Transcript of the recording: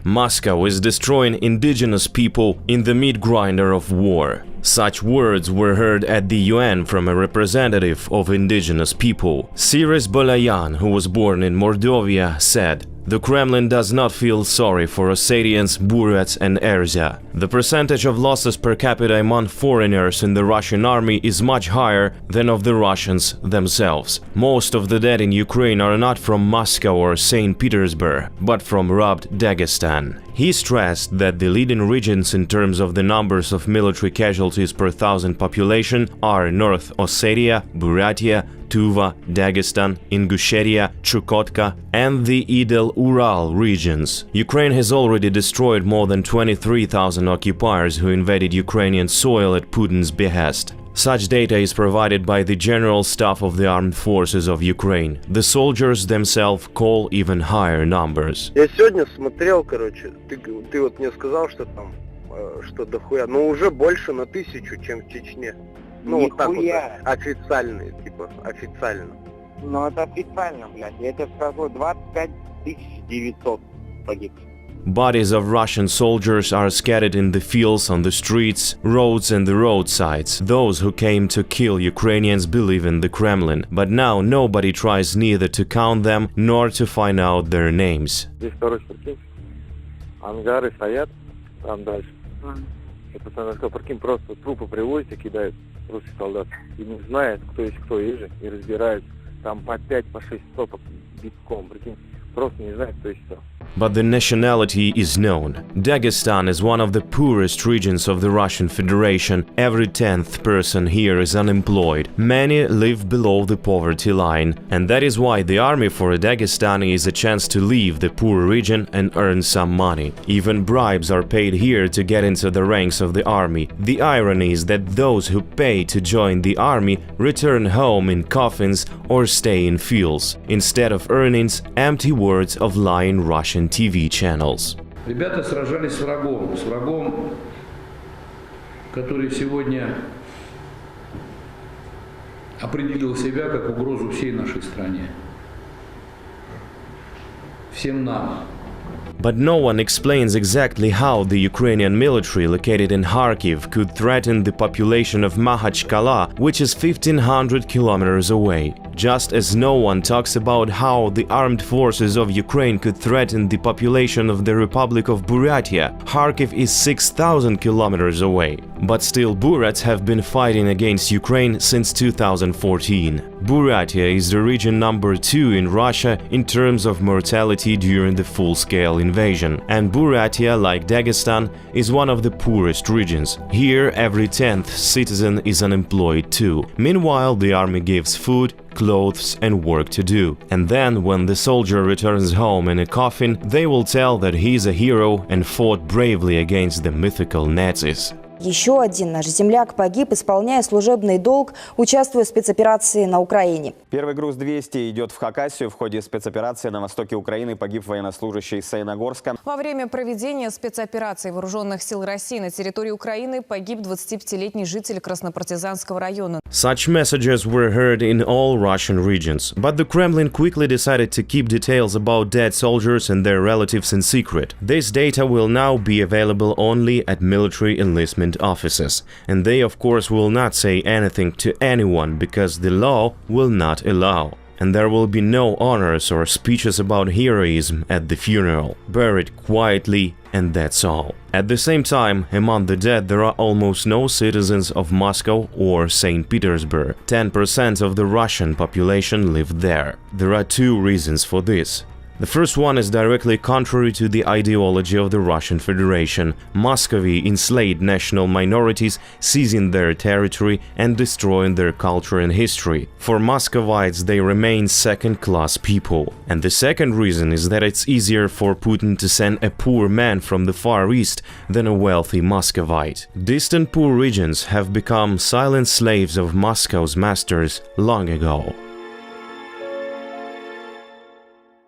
Moscow is destroying indigenous people in the meat grinder of war. Such words were heard at the UN from a representative of indigenous people. Cyrus Bolayan, who was born in Mordovia, said, "The Kremlin does not feel sorry for Ossetians, Buryats and Erzya. The percentage of losses per capita among foreigners in the Russian army is much higher than of the Russians themselves. Most of the dead in Ukraine are not from Moscow or St. Petersburg, but from robbed Dagestan." He stressed that the leading regions in terms of the numbers of military casualties per thousand population are North Ossetia, Buryatia, Tuva, Dagestan, Ingushetia, Chukotka, and the Idel-Ural regions. Ukraine has already destroyed more than 23,000 occupiers who invaded Ukrainian soil at Putin's behest. Such data is provided by the General Staff of the Armed Forces of Ukraine. The soldiers themselves call even higher numbers. Я сегодня смотрел, короче, ты вот мне сказал, что там, что дохуя, но уже больше на 1000, чем в Чечне. Ну вот так вот, официальные, типа, официально. Ну это официально, блядь, я тебе скажу, 25 900 погибших. Bodies of Russian soldiers are scattered in the fields, on the streets, roads and the roadsides. Those who came to kill Ukrainians believe in the Kremlin, but now nobody tries neither to count them nor to find out their names. Здесь второй прикинь, ангары стоят, там дальше. И пацаны, кто прикинь, просто трупы привозят и кидают русских солдат. И не знает, кто есть кто, и же, и разбирают. Там по 5, по 6 стопок битком, прикинь. Просто не знает, кто есть кто. But the nationality is known. Dagestan is one of the poorest regions of the Russian Federation. Every 10th person here is unemployed. Many live below the poverty line. And that is why the army for a Dagestani is a chance to leave the poor region and earn some money. Even bribes are paid here to get into the ranks of the army. The irony is that those who pay to join the army return home in coffins or stay in fields. Instead of earnings, empty words of lying Russian TV channels. Ребята сражались с врагом, который сегодня определил себя как угрозу всей нашей стране. Всем нам. But no one explains exactly how the Ukrainian military located in Kharkiv could threaten the population of Makhachkala, which is 1,500 kilometers away. Just as no one talks about how the armed forces of Ukraine could threaten the population of the Republic of Buryatia. Kharkiv is 6,000 kilometers away. But still, Buryats have been fighting against Ukraine since 2014. Buryatia is the region number 2 in Russia in terms of mortality during the full-scale invasion. And Buryatia, like Dagestan, is one of the poorest regions. Here, every 10th citizen is unemployed too. Meanwhile, the army gives food, clothes and work to do. And then, when the soldier returns home in a coffin, they will tell that he's a hero and fought bravely against the mythical Nazis. Еще один наш земляк погиб, исполняя служебный долг, участвуя в спецоперации на Украине. Первый груз 200 идет в Хакасию. В ходе спецоперации на востоке Украины погиб военнослужащий из Саяногорска. Во время проведения спецоперации Вооруженных сил России на территории Украины погиб 25-летний житель Краснопартизанского района. Such messages were heard in all Russian regions, but the Kremlin quickly decided to keep details about dead soldiers and their relatives in secret. This data will now be available only at military enlistment offices, and they of course will not say anything to anyone because the law will not allow. And there will be no honors or speeches about heroism at the funeral. Buried quietly, and that's all. At the same time, among the dead there are almost no citizens of Moscow or St. Petersburg. 10% of the Russian population live there. There are two reasons for this. The first one is directly contrary to the ideology of the Russian Federation. Muscovy enslaved national minorities, seizing their territory and destroying their culture and history. For Muscovites, they remain second-class people. And the second reason is that it's easier for Putin to send a poor man from the Far East than a wealthy Muscovite. Distant poor regions have become silent slaves of Moscow's masters long ago.